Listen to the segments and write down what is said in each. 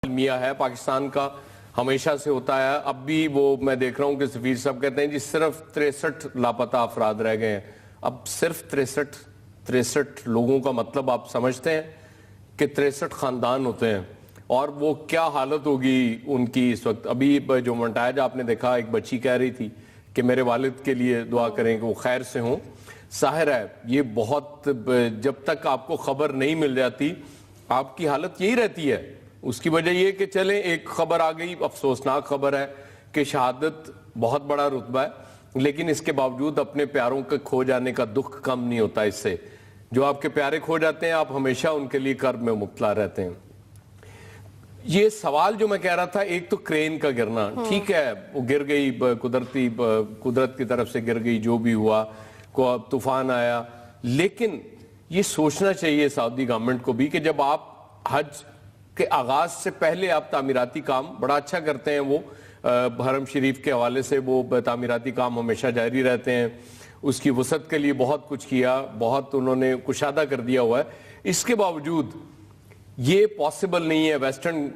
المیہ ہے پاکستان کا، ہمیشہ سے ہوتا ہے. اب بھی وہ میں دیکھ رہا ہوں کہ سفیر صاحب کہتے ہیں جی صرف 63 لاپتہ افراد رہ گئے ہیں. اب صرف 63 لوگوں کا مطلب آپ سمجھتے ہیں کہ 63 خاندان ہوتے ہیں اور وہ کیا حالت ہوگی ان کی اس وقت. ابھی جو منٹاج آپ نے دیکھا، ایک بچی کہہ رہی تھی کہ میرے والد کے لیے دعا کریں کہ وہ خیر سے ہوں. ظاہر ہے یہ بہت، جب تک آپ کو خبر نہیں مل جاتی آپ کی حالت یہی رہتی ہے. اس کی وجہ یہ کہ چلیں ایک خبر آ گئی، افسوسناک خبر ہے کہ شہادت بہت بڑا رتبہ ہے، لیکن اس کے باوجود اپنے پیاروں کے کھو جانے کا دکھ کم نہیں ہوتا اس سے. جو آپ کے پیارے کھو جاتے ہیں آپ ہمیشہ ان کے لیے کرب میں مبتلا رہتے ہیں. یہ سوال جو میں کہہ رہا تھا، ایک تو کرین کا گرنا، ٹھیک ہے وہ گر گئی، قدرت کی طرف سے گر گئی، جو بھی ہوا، طوفان آیا، لیکن یہ سوچنا چاہیے سعودی گورنمنٹ کو بھی کہ جب آپ حج کے آغاز سے پہلے آپ تعمیراتی کام بڑا اچھا کرتے ہیں، وہ حرم شریف کے حوالے سے وہ تعمیراتی کام ہمیشہ جاری رہتے ہیں، اس کی وسعت کے لیے بہت کچھ کیا، بہت انہوں نے کشادہ کر دیا ہوا ہے. اس کے باوجود یہ پاسبل نہیں ہے ویسٹرن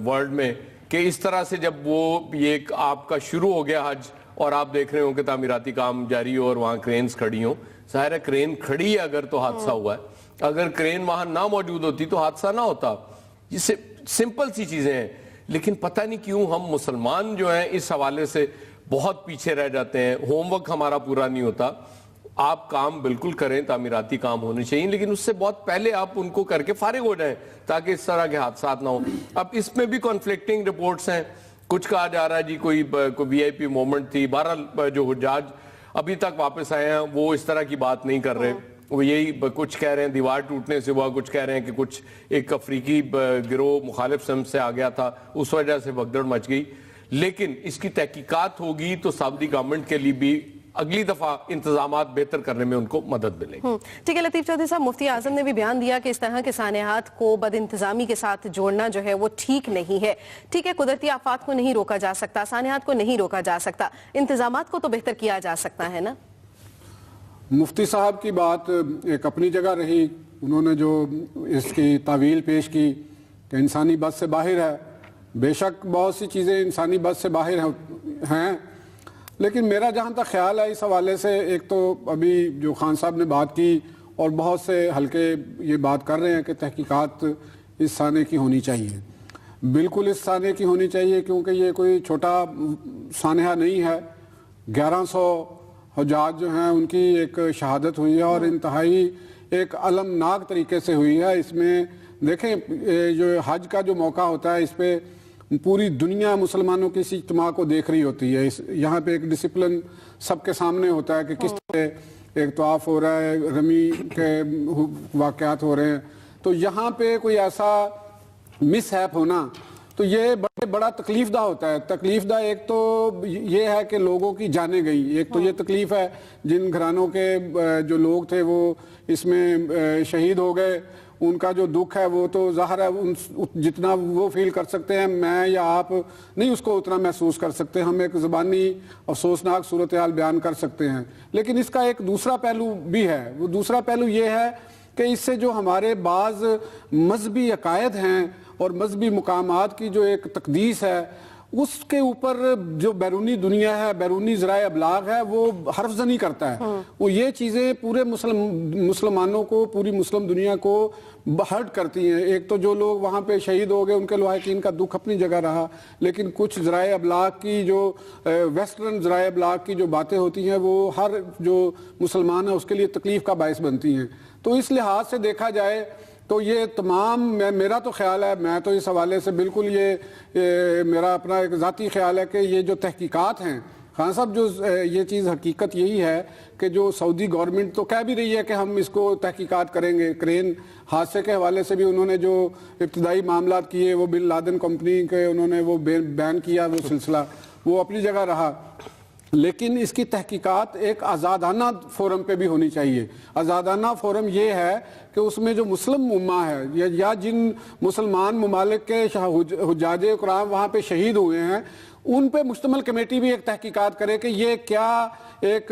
ورلڈ میں کہ اس طرح سے جب وہ یہ آپ کا شروع ہو گیا حج اور آپ دیکھ رہے ہوں کہ تعمیراتی کام جاری ہو اور وہاں کرینز کھڑی ہوں. ظاہر ہے کرین کھڑی ہے اگر تو حادثہ ہوا ہے، اگر کرین وہاں نہ موجود ہوتی تو حادثہ نہ ہوتا. یہ سمپل سی چیزیں ہیں، لیکن پتہ نہیں کیوں ہم مسلمان جو ہیں اس حوالے سے بہت پیچھے رہ جاتے ہیں. ہوم ورک ہمارا پورا نہیں ہوتا. آپ کام بالکل کریں، تعمیراتی کام ہونے چاہیے، لیکن اس سے بہت پہلے آپ ان کو کر کے فارغ ہو جائیں تاکہ اس طرح کے حادثات نہ ہوں. اب اس میں بھی کنفلکٹنگ رپورٹس ہیں. کچھ کہا جا رہا ہے جی کوئی وی آئی پی مومنٹ تھی. بہرحال جو حجاج ابھی تک واپس آئے ہیں وہ اس طرح کی بات نہیں کر رہے. وہ یہی کچھ کہہ رہے ہیں دیوار ٹوٹنے سے ہوا، کچھ کہہ رہے ہیں کہ کچھ ایک افریقی گروہ مخالف سمت سے آ گیا تھا، اس وجہ سے بھگدڑ مچ گئی. لیکن اس کی تحقیقات ہوگی تو سعودی گورنمنٹ کے لیے بھی اگلی دفعہ انتظامات بہتر کرنے میں ان کو مدد ملے گی. ٹھیک ہے لطیف چودھری صاحب، مفتی اعظم نے بھی بیان دیا کہ اس طرح کے سانحات کو بد انتظامی کے ساتھ جوڑنا جو ہے وہ ٹھیک نہیں ہے. ٹھیک ہے قدرتی آفات کو نہیں روکا جا سکتا، سانحات کو نہیں روکا جا سکتا، انتظامات کو تو بہتر کیا جا سکتا ہے نا. مفتی صاحب کی بات ایک اپنی جگہ رہی. انہوں نے جو اس کی تعویل پیش کی کہ انسانی بس سے باہر ہے، بے شک بہت سی چیزیں انسانی بس سے باہر ہیں، لیکن میرا جہاں تک خیال ہے اس حوالے سے، ایک تو ابھی جو خان صاحب نے بات کی اور بہت سے حلقے یہ بات کر رہے ہیں کہ تحقیقات اس سانحے کی ہونی چاہیے. بالکل اس سانحے کی ہونی چاہیے کیونکہ یہ کوئی چھوٹا سانحہ نہیں ہے. 1100 حجاج جو ہیں ان کی ایک شہادت ہوئی ہے اور انتہائی ایک المناک طریقے سے ہوئی ہے. اس میں دیکھیں جو حج کا جو موقع ہوتا ہے اس پہ پوری دنیا مسلمانوں کی اس اجتماع کو دیکھ رہی ہوتی ہے. یہاں پہ ایک ڈسپلن سب کے سامنے ہوتا ہے کہ کس طرح ایک طواف ہو رہا ہے، رمی کے واقعات ہو رہے ہیں. تو یہاں پہ کوئی ایسا مس ہیپ ہونا تو یہ بڑا تکلیف دہ ہوتا ہے. تکلیف دہ ایک تو یہ ہے کہ لوگوں کی جانیں گئی، ایک تو یہ تکلیف ہے جن گھرانوں کے جو لوگ تھے وہ اس میں شہید ہو گئے، ان کا جو دکھ ہے وہ تو ظاہر ہے جتنا وہ فیل کر سکتے ہیں میں یا آپ نہیں اس کو اتنا محسوس کر سکتے. ہم ایک زبانی افسوسناک صورتحال بیان کر سکتے ہیں، لیکن اس کا ایک دوسرا پہلو بھی ہے. وہ دوسرا پہلو یہ ہے کہ اس سے جو ہمارے بعض مذہبی عقائد ہیں اور مذہبی مقامات کی جو ایک تقدیس ہے اس کے اوپر جو بیرونی دنیا ہے، بیرونی ذرائع ابلاغ ہے، وہ حرف زنی کرتا ہے. وہ یہ چیزیں پورے مسلمانوں کو، پوری مسلم دنیا کو ہرٹ کرتی ہیں. ایک تو جو لوگ وہاں پہ شہید ہو گئے ان کے لواحقین کا دکھ اپنی جگہ رہا، لیکن کچھ ذرائع ابلاغ کی جو ویسٹرن ذرائع ابلاغ کی جو باتیں ہوتی ہیں وہ ہر جو مسلمان ہے اس کے لیے تکلیف کا باعث بنتی ہیں. تو اس لحاظ سے دیکھا جائے تو یہ تمام میرا تو خیال ہے، میں تو اس حوالے سے بالکل یہ میرا اپنا ایک ذاتی خیال ہے کہ یہ جو تحقیقات ہیں خان صاحب، جو یہ چیز حقیقت یہی ہے کہ جو سعودی گورنمنٹ تو کہہ بھی رہی ہے کہ ہم اس کو تحقیقات کریں گے. کرین حادثے کے حوالے سے بھی انہوں نے جو ابتدائی معاملات کیے وہ بن لادن کمپنی کے انہوں نے وہ بین کیا، وہ سلسلہ وہ اپنی جگہ رہا. لیکن اس کی تحقیقات ایک آزادانہ فورم پہ بھی ہونی چاہیے. آزادانہ فورم یہ ہے کہ اس میں جو مسلم امہ ہے یا جن مسلمان ممالک کے حجاج اکرام وہاں پہ شہید ہوئے ہیں ان پہ مشتمل کمیٹی بھی ایک تحقیقات کرے کہ یہ کیا ایک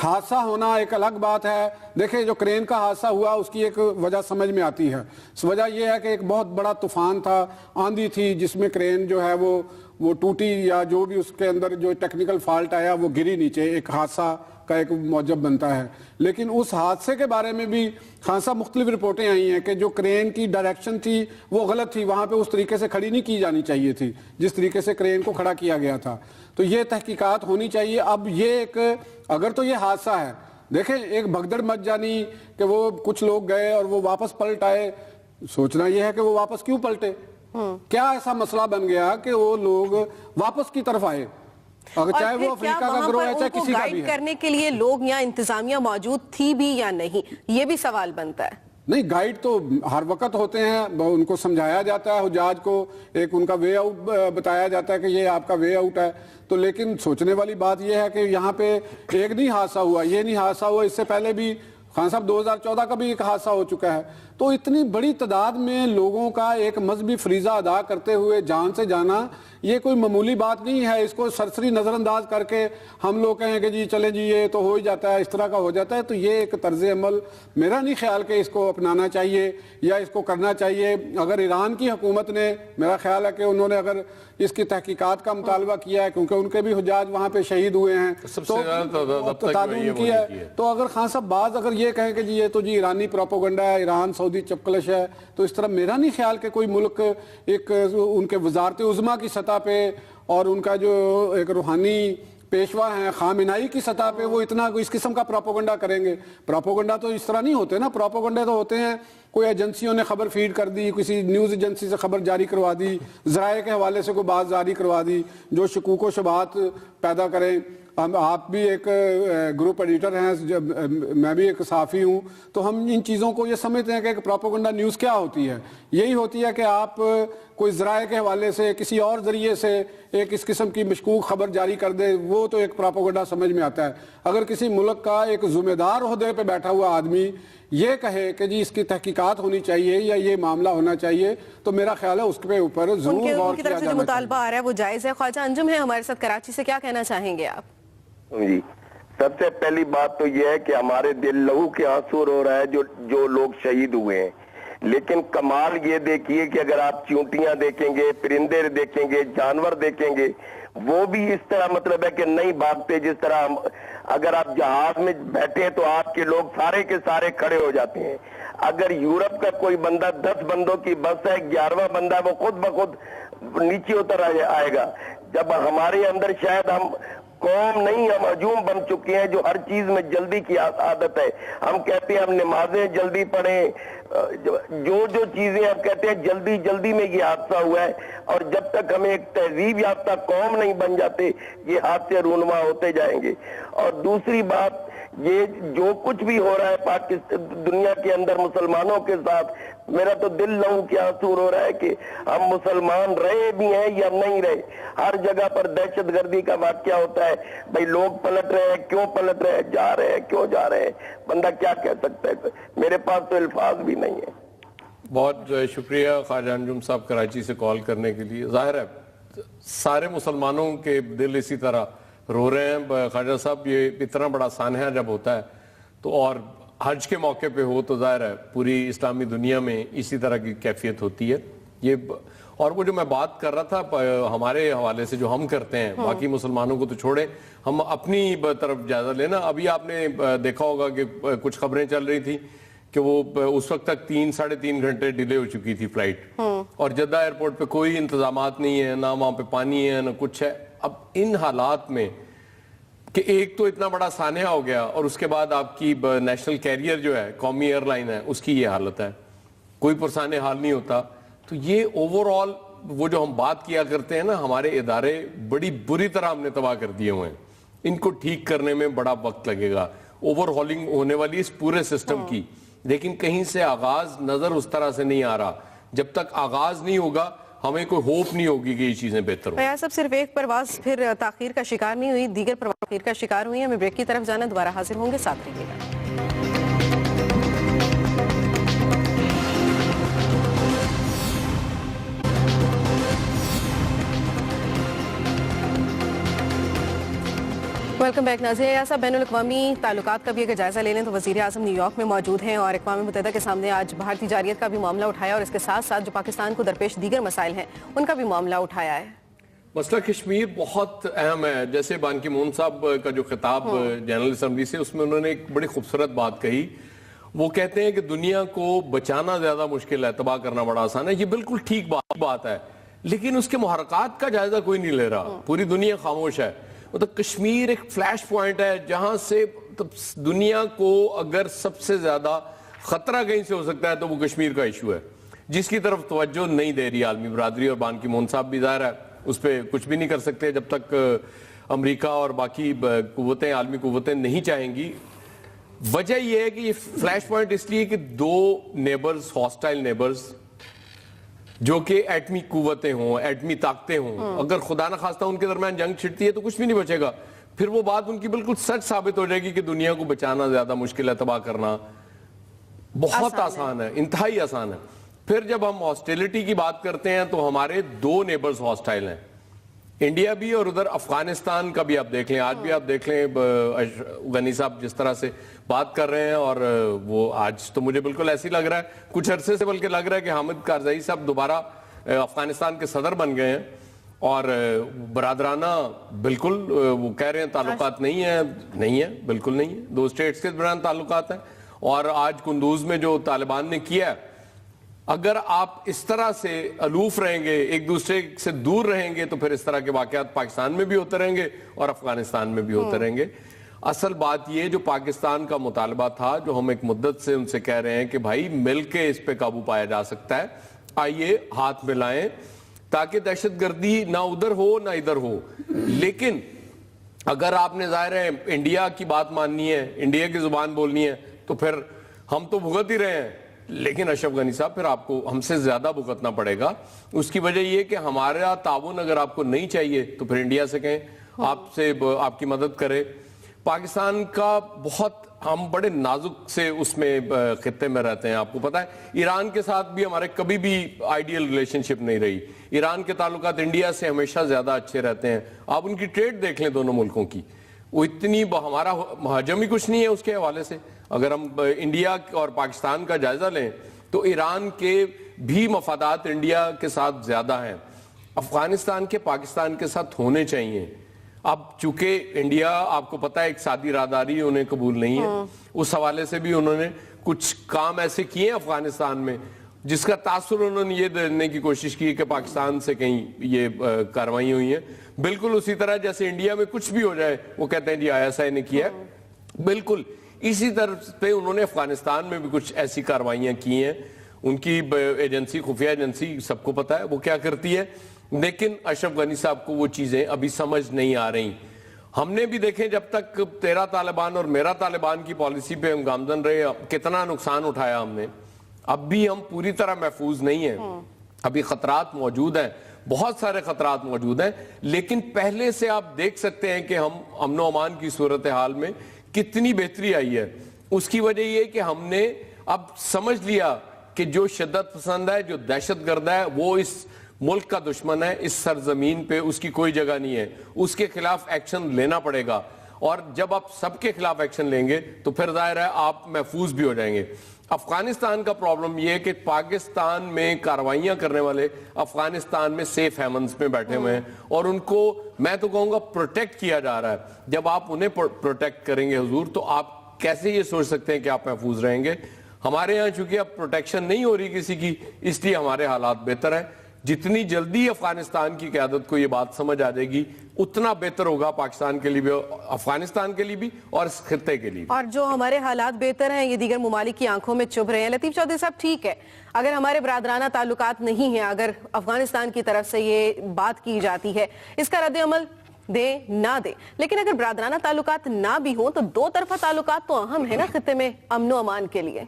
حادثہ ہونا ایک الگ بات ہے. دیکھیں جو کرین کا حادثہ ہوا اس کی ایک وجہ سمجھ میں آتی ہے. وجہ یہ ہے کہ ایک بہت بڑا طوفان تھا, آندھی تھی, جس میں کرین جو ہے وہ ٹوٹی یا جو بھی اس کے اندر جو ٹیکنیکل فالٹ آیا وہ گری نیچے, ایک حادثہ کا ایک موجب بنتا ہے. لیکن اس حادثے کے بارے میں بھی خاصا مختلف رپورٹیں آئی ہیں کہ جو کرین کی ڈائریکشن تھی وہ غلط تھی, وہاں پہ اس طریقے سے کھڑی نہیں کی جانی چاہیے تھی جس طریقے سے کرین کو کھڑا کیا گیا تھا. تو یہ تحقیقات ہونی چاہیے. اب یہ ایک اگر تو یہ حادثہ ہے, دیکھیں ایک بھگدڑ مچ جانی کہ وہ کچھ لوگ گئے اور وہ واپس پلٹ آئے, سوچنا یہ ہے کہ وہ واپس کیوں پلٹے, کیا ایسا مسئلہ بن گیا کہ وہ لوگ واپس کی طرف آئے, اگر چاہے وہ افریقہ کا گروہ ہے چاہے کسی کا بھی ہے. کرنے کے لیے لوگ یا انتظامیہ موجود تھی بھی یا نہیں, یہ بھی سوال بنتا ہے. نہیں, گائیڈ تو ہر وقت ہوتے ہیں, ان کو سمجھایا جاتا ہے حجاج کو, ایک ان کا وے آؤٹ بتایا جاتا ہے کہ یہ آپ کا وے آؤٹ ہے. تو لیکن سوچنے والی بات یہ ہے کہ یہاں پہ ایک نہیں حادثہ ہوا, یہ نہیں حادثہ ہوا, اس سے پہلے بھی خان صاحب 2014 کا بھی ایک حادثہ ہو چکا ہے. تو اتنی بڑی تعداد میں لوگوں کا ایک مذہبی فریضہ ادا کرتے ہوئے جان سے جانا یہ کوئی معمولی بات نہیں ہے. اس کو سرسری نظر انداز کر کے ہم لوگ کہیں کہ جی چلیں جی یہ تو ہو ہی جاتا ہے, اس طرح کا ہو جاتا ہے. تو یہ ایک طرز عمل میرا نہیں خیال کہ اس کو اپنانا چاہیے یا اس کو کرنا چاہیے. اگر ایران کی حکومت نے, میرا خیال ہے کہ انہوں نے اگر اس کی تحقیقات کا مطالبہ کیا ہے کیونکہ ان کے بھی حجاج وہاں پہ شہید ہوئے ہیں تو تعلیم کی ہے, تو اگر خان صاحب بعض اگر یہ کہیں کہ جی یہ تو جی ایرانی پروپیگنڈا ہے, ایران سعودی چپکلش ہے, تو اس طرح میرا نہیں خیال کہ کوئی ملک ایک ان کے وزارت عظمیٰ کی سطح پہ اور ان کا جو ایک روحانی پیشوا ہیں خامنائی کی سطح پہ وہ اتنا اس قسم کا پروپیگنڈا کریں گے. پروپیگنڈا تو اس طرح نہیں ہوتے نا, پروپیگنڈا تو ہوتے ہیں کوئی ایجنسیوں نے خبر فیڈ کر دی, کسی نیوز ایجنسی سے خبر جاری کروا دی, ذرائع کے حوالے سے کوئی بات جاری کروا دی جو شکوک و شبہات پیدا کریں. آپ بھی ایک گروپ ایڈیٹر ہیں, میں بھی ایک صحافی ہوں, تو ہم ان چیزوں کو یہ سمجھتے ہیں کہ ایک پروپیگنڈا نیوز کیا ہوتی ہے. یہی ہوتی ہے کہ آپ کوئی ذرائع کے حوالے سے کسی اور ذریعے سے ایک اس قسم کی مشکوک خبر جاری کر دے, وہ تو ایک پروپیگنڈا سمجھ میں آتا ہے. اگر کسی ملک کا ایک ذمہ دار عہدے پہ بیٹھا ہوا آدمی یہ کہے کہ جی اس کی تحقیقات ہونی چاہیے یا یہ معاملہ ہونا چاہیے, تو میرا خیال ہے اس کے اوپر ضرور غور کیا جانا چاہیے. جو مطالبہ آ رہا ہے وہ جائز ہے. خواجہ انجم ہے ہمارے ساتھ کراچی سے, کیا کہنا چاہیں گے آپ؟ جی, سب سے پہلی بات تو یہ ہے کہ ہمارے دل لہو کے آنسو رو رہا ہے جو لوگ شہید ہوئے ہیں. لیکن کمال یہ دیکھیے کہ اگر آپ چونٹیاں دیکھیں گے, پرندے دیکھیں گے, جانور دیکھیں گے, وہ بھی اس طرح مطلب ہے کہ نہیں بھاگتے جس طرح اگر آپ جہاز میں بیٹھے تو آپ کے لوگ سارے کے سارے کھڑے ہو جاتے ہیں. اگر یورپ کا کوئی بندہ 10 بندوں کی بس ہے, 11واں بندہ وہ خود بخود نیچے اتر آئے گا. جب ہمارے اندر شاید ہم قوم نہیں, ہم ہجوم بن چکے ہیں جو ہر چیز میں جلدی کی عادت ہے. ہم کہتے ہیں ہم نمازیں جلدی پڑھیں, جو چیزیں ہم کہتے ہیں جلدی میں یہ حادثہ ہوا ہے. اور جب تک ہمیں ایک تہذیب یافتہ قوم نہیں بن جاتے یہ حادثے رونما ہوتے جائیں گے. اور دوسری بات, یہ جو کچھ بھی ہو رہا ہے پاکستان دنیا کے اندر مسلمانوں کے ساتھ, میرا تو دل لہو کے آنسو رو رہا ہے کہ ہم مسلمان رہے بھی ہیں یا نہیں رہے. ہر جگہ پر دہشت گردی کا واقعہ ہوتا ہے. بھائی لوگ پلٹ رہے ہیں, کیوں پلٹ رہے ہیں, جا رہے ہیں, کیوں جا رہے ہیں, بندہ کیا کہہ سکتا ہے. میرے پاس تو الفاظ بھی نہیں ہے. بہت شکریہ خواجہ انجم صاحب کراچی سے کال کرنے کے لیے. ظاہر ہے سارے مسلمانوں کے دل اسی طرح رو رہے ہیں. خواجہ صاحب یہ اتنا بڑا سانحہ جب ہوتا ہے تو اور حج کے موقع پہ ہو تو ظاہر ہے پوری اسلامی دنیا میں اسی طرح کی کیفیت ہوتی ہے. یہ اور وہ جو میں بات کر رہا تھا ہمارے حوالے سے جو ہم کرتے ہیں, باقی مسلمانوں کو تو چھوڑیں, ہم اپنی طرف جائزہ لینا. ابھی آپ نے دیکھا ہوگا کہ کچھ خبریں چل رہی تھی کہ وہ اس وقت تک 3-3.5 گھنٹے ڈیلے ہو چکی تھی فلائٹ, اور جدہ ایئرپورٹ پہ کوئی انتظامات نہیں ہے, نہ وہاں پہ پانی ہے نہ کچھ ہے. اب ان حالات میں کہ ایک تو اتنا بڑا سانحہ ہو گیا اور اس کے بعد آپ کی نیشنل کیریئر جو ہے, قومی ایئر لائن ہے, اس کی یہ حالت ہے, کوئی پرسانح حال نہیں ہوتا. تو یہ اوور آل وہ جو ہم بات کیا کرتے ہیں نا, ہمارے ادارے بڑی بری طرح ہم نے تباہ کر دیے ہوئے ہیں. ان کو ٹھیک کرنے میں بڑا وقت لگے گا, اوور ہالنگ ہونے والی اس پورے سسٹم کی. لیکن کہیں سے آغاز نظر اس طرح سے نہیں آ رہا. جب تک آغاز نہیں ہوگا ہمیں کوئی ہوپ نہیں ہوگی کہ یہ چیزیں بہتر ہوں. فیاض صاحب صرف ایک پرواز پھر تاخیر کا شکار نہیں ہوئی, دیگر پرواز تاخیر کا شکار ہوئی ہیں. ہمیں بریک کی طرف جانا, دوبارہ حاضر ہوں گے, ساتھ رہیے گا. ویلکم بیک ناظرین. ایسا بین الاقوامی تعلقات کا بھی اگر جائزہ لے لیں تو وزیر اعظم نیو یارک میں موجود ہیں اور اقوام متحدہ کے سامنے آج بھارتی جارحیت کا بھی معاملہ اٹھایا اور اس کے ساتھ ساتھ جو پاکستان کو درپیش دیگر مسائل ہیں ان کا بھی معاملہ اٹھایا ہے. مسئلہ کشمیر بہت اہم ہے. جیسے بان کی مون صاحب کا جو خطاب جنرل اسمبلی سے, اس میں انہوں نے ایک بڑی خوبصورت بات کہی. وہ کہتے ہیں کہ دنیا کو بچانا زیادہ مشکل ہے, تباہ کرنا بڑا آسان ہے. یہ بالکل ٹھیک بات ہے, لیکن اس کے محرکات کا جائزہ کوئی نہیں لے رہا. پوری دنیا خاموش ہے. مطلب کشمیر ایک فلیش پوائنٹ ہے جہاں سے دنیا کو اگر سب سے زیادہ خطرہ کہیں سے ہو سکتا ہے تو وہ کشمیر کا ایشو ہے, جس کی طرف توجہ نہیں دے رہی عالمی برادری. اور بان کی مون صاحب بھی ظاہر ہے اس پہ کچھ بھی نہیں کر سکتے جب تک امریکہ اور باقی قوتیں, عالمی قوتیں نہیں چاہیں گی. وجہ یہ ہے کہ یہ فلیش پوائنٹ اس لیے کہ دو نیبرز, ہاسٹائل نیبرز جو کہ ایٹمی قوتیں ہوں, ایٹمی طاقتیں ہوں, اگر خدا نہ خواستہ ان کے درمیان جنگ چھڑتی ہے تو کچھ بھی نہیں بچے گا. پھر وہ بات ان کی بالکل سچ ثابت ہو جائے گی کہ دنیا کو بچانا زیادہ مشکل ہے, تباہ کرنا بہت آسان ہے, انتہائی آسان ہے. پھر جب ہم ہاسٹیلٹی کی بات کرتے ہیں تو ہمارے دو نیبرز ہاسٹائل ہیں, انڈیا بھی اور ادھر افغانستان کا بھی. آپ دیکھ لیں, آج بھی آپ دیکھ لیں غنی صاحب جس طرح سے بات کر رہے ہیں, اور وہ آج تو مجھے بالکل ایسی لگ رہا ہے, کچھ عرصے سے بلکہ لگ رہا ہے کہ حامد کارزائی صاحب دوبارہ افغانستان کے صدر بن گئے ہیں. اور برادرانہ بالکل وہ کہہ رہے ہیں تعلقات نہیں ہے, بالکل نہیں ہے. دو اسٹیٹس کے درمیان تعلقات ہیں. اور آج کندوز میں جو طالبان نے کیا ہے, اگر آپ اس طرح سے الوف رہیں گے, ایک دوسرے سے دور رہیں گے, تو پھر اس طرح کے واقعات پاکستان میں بھی ہوتے رہیں گے اور افغانستان میں بھی ہوتے رہیں گے. اصل بات یہ جو پاکستان کا مطالبہ تھا, جو ہم ایک مدت سے ان سے کہہ رہے ہیں کہ بھائی مل کے اس پہ قابو پایا جا سکتا ہے, آئیے ہاتھ ملائیں تاکہ دہشت گردی نہ ادھر ہو نہ ادھر ہو. لیکن اگر آپ نے ظاہر ہے انڈیا کی بات ماننی ہے, انڈیا کی زبان بولنی ہے, تو پھر ہم تو بھگت ہی رہے ہیں, لیکن اشرف غنی صاحب پھر آپ کو ہم سے زیادہ بھگتنا پڑے گا. اس کی وجہ یہ کہ ہمارا تعاون اگر آپ کو نہیں چاہیے تو پھر انڈیا سے کہیں آپ کی مدد کرے. پاکستان کا بہت ہم بڑے نازک سے اس میں خطے میں رہتے ہیں. آپ کو پتا ہے ایران کے ساتھ بھی ہمارے کبھی بھی آئیڈیل ریلیشن شپ نہیں رہی. ایران کے تعلقات انڈیا سے ہمیشہ زیادہ اچھے رہتے ہیں. آپ ان کی ٹریڈ دیکھ لیں دونوں ملکوں کی, وہ اتنی ہمارا حجم ہی کچھ نہیں ہے اس کے حوالے سے. اگر ہم انڈیا اور پاکستان کا جائزہ لیں تو ایران کے بھی مفادات انڈیا کے ساتھ زیادہ ہیں. افغانستان کے پاکستان کے ساتھ ہونے چاہیے. اب چونکہ انڈیا آپ کو پتا ہے ایک سادی راداری انہیں قبول نہیں ہے, اس حوالے سے بھی انہوں نے کچھ کام ایسے کیے ہیں افغانستان میں جس کا تاثر انہوں نے یہ دینے کی کوشش کی کہ پاکستان سے کہیں یہ کارروائی ہوئی ہیں. بالکل اسی طرح جیسے انڈیا میں کچھ بھی ہو جائے وہ کہتے ہیں جی ISI نے کیا ہے, بالکل اسی طرح پہ انہوں نے افغانستان میں بھی کچھ ایسی کارروائیاں کی ہیں. ان کی ایجنسی, خفیہ ایجنسی, سب کو پتا ہے وہ کیا کرتی ہے. لیکن اشرف غنی صاحب کو وہ چیزیں ابھی سمجھ نہیں آ رہی. ہم نے بھی دیکھیں جب تک تیرا طالبان اور میرا طالبان کی پالیسی پہ ہم گامزن رہے, کتنا نقصان اٹھایا ہم نے. اب بھی ہم پوری طرح محفوظ نہیں ہیں, ابھی خطرات موجود ہیں, بہت سارے خطرات موجود ہیں. لیکن پہلے سے آپ دیکھ سکتے ہیں کہ ہم امن و امان کی صورتحال میں کتنی بہتری آئی ہے. اس کی وجہ یہ کہ ہم نے اب سمجھ لیا کہ جو شدت پسند ہے, جو دہشت گرد ہے, وہ اس ملک کا دشمن ہے. اس سرزمین پہ اس کی کوئی جگہ نہیں ہے. اس کے خلاف ایکشن لینا پڑے گا. اور جب آپ سب کے خلاف ایکشن لیں گے تو پھر ظاہر ہے آپ محفوظ بھی ہو جائیں گے. افغانستان کا پرابلم یہ ہے کہ پاکستان میں کارروائیاں کرنے والے افغانستان میں سیف ہیونز میں بیٹھے ہوئے ہیں, اور ان کو میں تو کہوں گا پروٹیکٹ کیا جا رہا ہے. جب آپ انہیں پروٹیکٹ کریں گے حضور, تو آپ کیسے یہ سوچ سکتے ہیں کہ آپ محفوظ رہیں گے. ہمارے ہاں چونکہ اب پروٹیکشن نہیں ہو رہی کسی کی, اس لیے ہمارے حالات بہتر ہیں. جتنی جلدی افغانستان کی قیادت کو یہ بات سمجھ آ جائے گی اتنا بہتر ہوگا پاکستان کے لیے بھی, افغانستان کے لیے بھی, اور اس خطے کے لیے. اور جو ہمارے حالات بہتر ہیں یہ دیگر ممالک کی آنکھوں میں چبھ رہے ہیں. لطیف چودھری صاحب ٹھیک ہے, اگر ہمارے برادرانہ تعلقات نہیں ہیں, اگر افغانستان کی طرف سے یہ بات کی جاتی ہے, اس کا رد عمل دے نہ دے, لیکن اگر برادرانہ تعلقات نہ بھی ہوں تو دو طرفہ تعلقات تو اہم ہے نا خطے میں امن و امان کے لیے.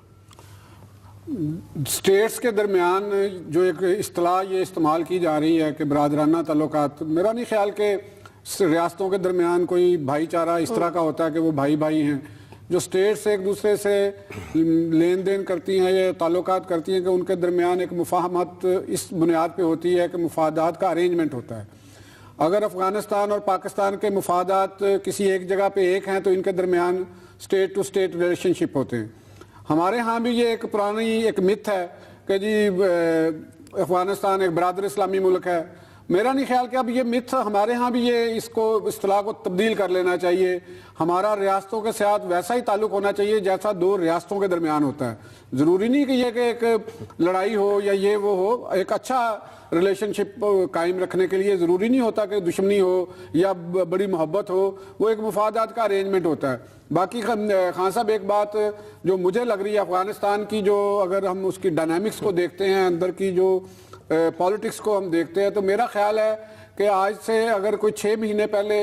اسٹیٹس کے درمیان جو ایک اصطلاح یہ استعمال کی جا رہی ہے کہ برادرانہ تعلقات، میرا نہیں خیال کہ ریاستوں کے درمیان کوئی بھائی چارہ اس طرح کا ہوتا ہے کہ وہ بھائی بھائی ہیں. جو اسٹیٹس ایک دوسرے سے لین دین کرتی ہیں یا تعلقات کرتی ہیں کہ ان کے درمیان ایک مفاہمت اس بنیاد پہ ہوتی ہے کہ مفادات کا ارینجمنٹ ہوتا ہے. اگر افغانستان اور پاکستان کے مفادات کسی ایک جگہ پہ ایک ہیں تو ان کے درمیان اسٹیٹ ٹو اسٹیٹ ریلیشن شپ ہوتے ہیں. ہمارے ہاں بھی یہ ایک پرانی ایک مت ہے کہ جی افغانستان ایک برادر اسلامی ملک ہے. میرا نہیں خیال کہ اب یہ مت ہمارے ہاں بھی یہ اس کو اصطلاح کو تبدیل کر لینا چاہیے. ہمارا ریاستوں کے ساتھ ویسا ہی تعلق ہونا چاہیے جیسا دو ریاستوں کے درمیان ہوتا ہے. ضروری نہیں کہ یہ کہ ایک لڑائی ہو یا یہ وہ ہو. ایک اچھا ریلیشن شپ قائم رکھنے کے لیے ضروری نہیں ہوتا کہ دشمنی ہو یا بڑی محبت ہو. وہ ایک مفادات کا ارینجمنٹ ہوتا ہے. باقی خان صاحب ایک بات جو مجھے لگ رہی ہے افغانستان کی، جو اگر ہم اس کی ڈائنامکس کو دیکھتے ہیں، اندر کی جو پالیٹکس کو ہم دیکھتے ہیں، تو میرا خیال ہے کہ آج سے اگر کوئی 6 مہینے پہلے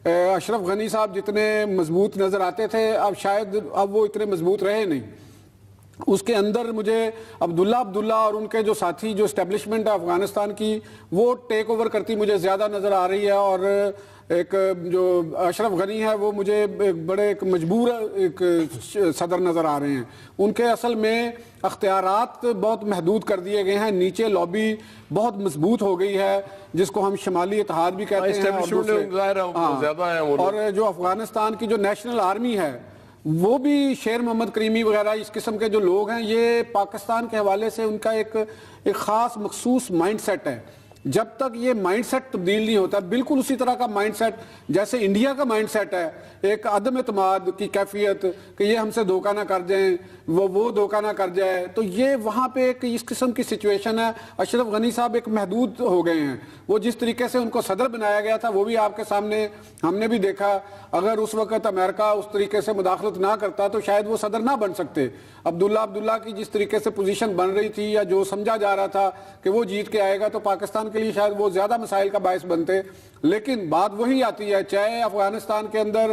اشرف غنی صاحب جتنے مضبوط نظر آتے تھے اب شاید اب وہ اتنے مضبوط رہے نہیں. اس کے اندر مجھے عبداللہ اور ان کے جو ساتھی جو اسٹیبلشمنٹ ہے افغانستان کی وہ ٹیک اوور کرتی مجھے زیادہ نظر آ رہی ہے. اور ایک جو اشرف غنی ہے وہ مجھے بڑے ایک مجبور ایک صدر نظر آ رہے ہیں. ان کے اصل میں اختیارات بہت محدود کر دیے گئے ہیں. نیچے لابی بہت مضبوط ہو گئی ہے جس کو ہم شمالی اتحاد بھی کہتے ہیں. اور جو افغانستان کی جو نیشنل آرمی ہے وہ بھی شیر محمد کریمی وغیرہ اس قسم کے جو لوگ ہیں، یہ پاکستان کے حوالے سے ان کا ایک خاص مخصوص مائنڈ سیٹ ہے. جب تک یہ مائنڈ سیٹ تبدیل نہیں ہوتا، بالکل اسی طرح کا مائنڈ سیٹ جیسے انڈیا کا مائنڈ سیٹ ہے، ایک عدم اعتماد کی کیفیت کہ یہ ہم سے دھوکہ نہ کر جائیں، وہ دھوکہ نہ کر جائے، تو یہ وہاں پہ ایک اس قسم کی سچویشن ہے. اشرف غنی صاحب ایک محدود ہو گئے ہیں. وہ جس طریقے سے ان کو صدر بنایا گیا تھا وہ بھی آپ کے سامنے ہم نے بھی دیکھا. اگر اس وقت امریکہ اس طریقے سے مداخلت نہ کرتا تو شاید وہ صدر نہ بن سکتے. عبداللہ کی جس طریقے سے پوزیشن بن رہی تھی یا جو سمجھا جا رہا تھا کہ وہ جیت کے آئے گا تو پاکستان کے لیے شاید وہ زیادہ مسائل کا باعث بنتے. لیکن بات وہی آتی ہے، چاہے افغانستان کے اندر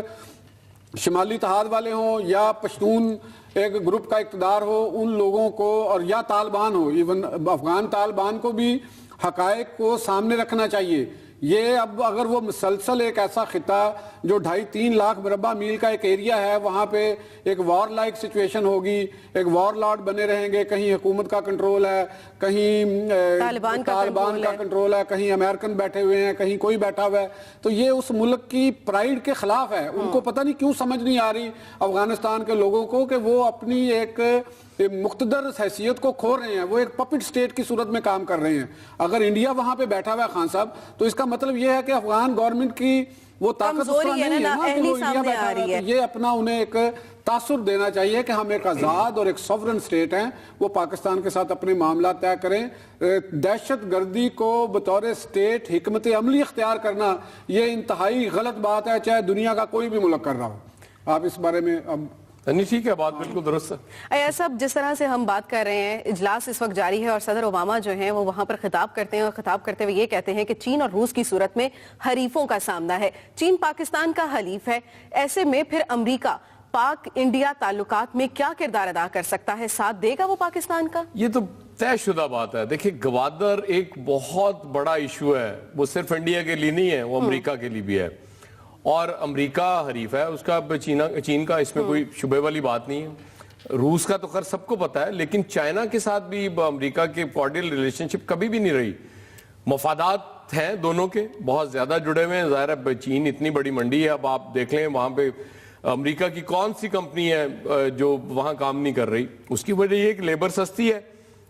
شمالی اتحاد والے ہوں یا پشتون ایک گروپ کا اقتدار ہو، ان لوگوں کو اور یا طالبان ہو، ایون افغان طالبان کو بھی حقائق کو سامنے رکھنا چاہیے. یہ اب اگر وہ مسلسل ایک ایسا خطہ جو 2.5-3 لاکھ مربع میل کا ایک ایریا ہے، وہاں پہ ایک وار لائک سچویشن ہوگی، ایک وار لارڈ بنے رہیں گے، کہیں حکومت کا کنٹرول ہے، کہیں طالبان کا کنٹرول ہے، کہیں امریکن بیٹھے ہوئے ہیں، کہیں کوئی بیٹھا ہوا ہے، تو یہ اس ملک کی پرائیڈ کے خلاف ہے. ان کو پتہ نہیں کیوں سمجھ نہیں آ رہی افغانستان کے لوگوں کو کہ وہ اپنی ایک مقتدر حیثیت کو کھو رہے ہیں. وہ ایک پپٹ سٹیٹ کی صورت میں کام کر رہے ہیں. اگر انڈیا وہاں پہ بیٹھا ہوا ہے خان صاحب تو اس کا مطلب یہ ہے کہ افغان گورنمنٹ کی وہ طاقت اس طرح نہیں ہے نا کہ وہ انڈیا بیٹھا ہوا ہے. یہ اپنا انہیں ایک تاثر دینا چاہیے کہ ہم ایک آزاد اور ایک سوورن سٹیٹ ہیں، وہ پاکستان کے ساتھ اپنے معاملات طے کریں. دہشت گردی کو بطور سٹیٹ حکمت عملی اختیار کرنا یہ انتہائی غلط بات ہے، چاہے دنیا کا کوئی بھی ملک کر رہا ہو. آپ اس بارے میں اب نہیں ٹھیک ہے، بات بالکل درست ہے. ایسا صاحب جس طرح سے ہم بات کر رہے ہیں، اجلاس اس وقت جاری ہے اور صدر اوباما جو ہیں وہ وہاں پر خطاب کرتے ہیں اور خطاب کرتے ہوئے یہ کہتے ہیں کہ چین اور روس کی صورت میں حریفوں کا سامنا ہے. چین پاکستان کا حلیف ہے، ایسے میں پھر امریکہ پاک انڈیا تعلقات میں کیا کردار ادا کر سکتا ہے؟ ساتھ دے گا وہ پاکستان کا؟ یہ تو طے شدہ بات ہے. دیکھیں گوادر ایک بہت بڑا ایشو ہے، وہ صرف انڈیا کے لیے نہیں ہے، وہ امریکہ کے لیے بھی ہے. اور امریکہ حریف ہے اس کا، چین کا اس میں کوئی شبہ والی بات نہیں ہے. روس کا تو خیر سب کو پتا ہے، لیکن چائنا کے ساتھ بھی امریکہ کے کارڈیل ریلیشن شپ کبھی بھی نہیں رہی. مفادات ہیں دونوں کے، بہت زیادہ جڑے ہوئے ہیں. ظاہر ہے چین اتنی بڑی منڈی ہے، اب آپ دیکھ لیں وہاں پہ امریکہ کی کون سی کمپنی ہے جو وہاں کام نہیں کر رہی. اس کی وجہ یہ کہ لیبر سستی ہے،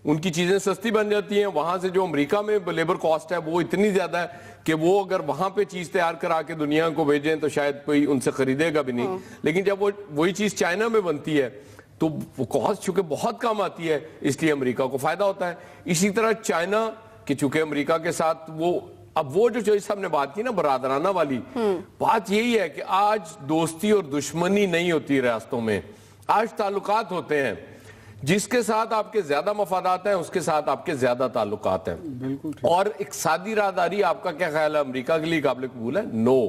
ان کی چیزیں سستی بن جاتی ہیں. وہاں سے جو امریکہ میں لیبر کاسٹ ہے وہ اتنی زیادہ ہے کہ وہ اگر وہاں پہ چیز تیار کرا کے دنیا کو بھیجیں تو شاید کوئی ان سے خریدے گا بھی نہیں. لیکن جب وہی چیز چائنا میں بنتی ہے تو وہ کاسٹ چونکہ بہت کم آتی ہے، اس لیے امریکہ کو فائدہ ہوتا ہے. اسی طرح چائنا کہ چونکہ امریکہ کے ساتھ اب وہ جو ہم نے بات کی نا برادرانہ والی بات، یہی ہے کہ آج دوستی اور دشمنی نہیں ہوتی ریاستوں میں، آج تعلقات ہوتے ہیں. جس کے ساتھ آپ کے زیادہ مفادات ہیں اس کے ساتھ آپ کے زیادہ تعلقات ہیں. اور اقتصادی راہداری آپ کا کیا خیال ہے امریکہ کے لیے قابل قبول ہے؟ نو.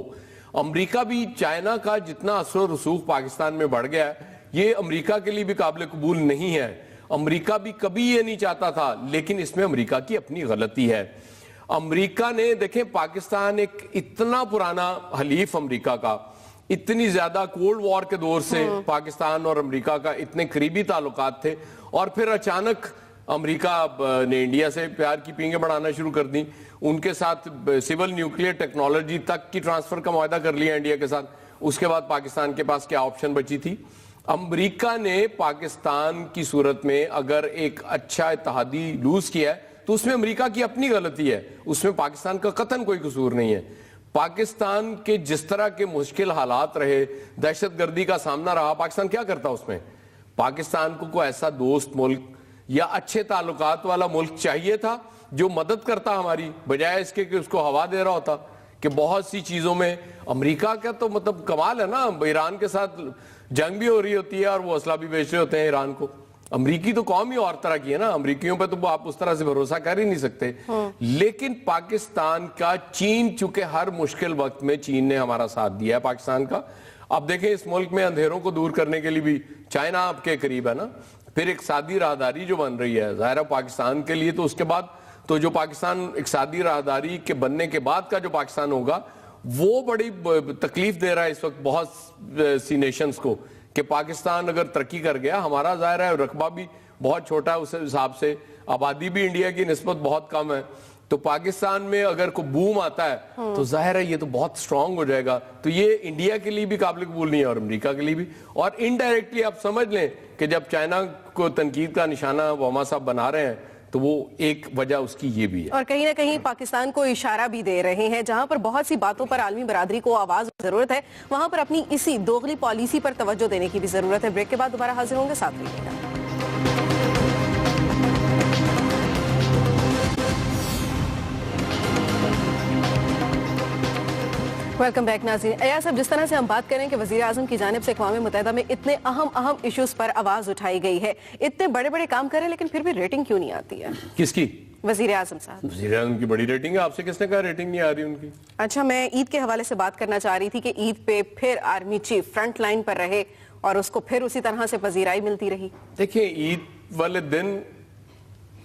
امریکہ بھی چائنا کا جتنا اثر و رسوخ پاکستان میں بڑھ گیا ہے یہ امریکہ کے لیے بھی قابل قبول نہیں ہے. امریکہ بھی کبھی یہ نہیں چاہتا تھا، لیکن اس میں امریکہ کی اپنی غلطی ہے۔ امریکہ نے دیکھیں پاکستان ایک اتنا پرانا حلیف امریکہ کا، اتنی زیادہ کولڈ وار کے دور سے پاکستان اور امریکہ کا اتنے قریبی تعلقات تھے، اور پھر اچانک امریکہ نے انڈیا سے پیار کی پینگیں بڑھانا شروع کر دیں، ان کے ساتھ سول نیوکلیئر ٹیکنالوجی تک کی ٹرانسفر کا معاہدہ کر لیا انڈیا کے ساتھ۔ اس کے بعد پاکستان کے پاس کیا آپشن بچی تھی؟ امریکہ نے پاکستان کی صورت میں اگر ایک اچھا اتحادی لوز کیا ہے تو اس میں امریکہ کی اپنی غلطی ہے، اس میں پاکستان کا قطعاً کوئی قصور نہیں ہے۔ پاکستان کے جس طرح کے مشکل حالات رہے، دہشت گردی کا سامنا رہا، پاکستان کیا کرتا اس میں؟ پاکستان کو کوئی ایسا دوست ملک یا اچھے تعلقات والا ملک چاہیے تھا جو مدد کرتا ہماری، بجائے اس کے کہ اس کو ہوا دے رہا ہوتا۔ کہ بہت سی چیزوں میں امریکہ کا تو مطلب کمال ہے نا، ایران کے ساتھ جنگ بھی ہو رہی ہوتی ہے اور وہ اسلحہ بھی بیچ رہے ہوتے ہیں ایران کو۔ امریکی تو قوم ہی اور طرح کی ہے نا، امریکیوں پہ تو آپ اس طرح سے بھروسہ کر ہی نہیں سکتے۔ لیکن پاکستان کا چین، چونکہ ہر مشکل وقت میں چین نے ہمارا ساتھ دیا ہے پاکستان کا۔ اب دیکھیں اس ملک میں اندھیروں کو دور کرنے کے لیے بھی چائنا آپ کے قریب ہے نا، پھر اقتصادی راہداری جو بن رہی ہے ظاہر ہے پاکستان کے لیے، تو اس کے بعد تو جو پاکستان اقتصادی راہداری کے بننے کے بعد کا جو پاکستان ہوگا وہ بڑی تکلیف دے رہا ہے اس وقت بہت سی نیشنز کو، کہ پاکستان اگر ترقی کر گیا، ہمارا ظاہر ہے رقبہ بھی بہت چھوٹا ہے اس حساب سے، آبادی بھی انڈیا کی نسبت بہت کم ہے، تو پاکستان میں اگر کوئی بوم آتا ہے تو ظاہر ہے یہ تو بہت سٹرونگ ہو جائے گا، تو یہ انڈیا کے لیے بھی قابل قبول نہیں ہے اور امریکہ کے لیے بھی۔ اور انڈائریکٹلی آپ سمجھ لیں کہ جب چائنا کو تنقید کا نشانہ اوباما صاحب بنا رہے ہیں تو وہ ایک وجہ اس کی یہ بھی ہے، اور کہیں نہ کہیں پاکستان کو اشارہ بھی دے رہے ہیں، جہاں پر بہت سی باتوں پر عالمی برادری کو آواز ضرورت ہے، وہاں پر اپنی اسی دوغلی پالیسی پر توجہ دینے کی بھی ضرورت ہے۔ بریک کے بعد دوبارہ حاضر ہوں گے، ساتھ رہیے گا۔ ویلکم بیک ناظرین۔ ایاز صاحب، جس طرح سے ہم بات کریں کہ وزیر اعظم کی جانب سے اقوام متحدہ میں اتنے اہم ایشوز پر آواز اٹھائی گئی ہے، اتنے بڑے بڑے کام کریں لیکن پھر بھی ریٹنگ کیوں نہیں آتی ہے؟ کس کی؟ وزیر اعظم صاحب۔ وزیر اعظم کی بڑی ریٹنگ ہے، آپ سے کس نے کہا ریٹنگ نہیں آ رہی ان کی؟ اچھا، میں عید کے حوالے سے بات کرنا چاہ رہی تھی کہ عید پہ پھر آرمی چیف فرنٹ لائن پر رہے اور اس کو پھر اسی طرح سے پذیرائی ملتی رہی۔ دیکھیں عید والے دن،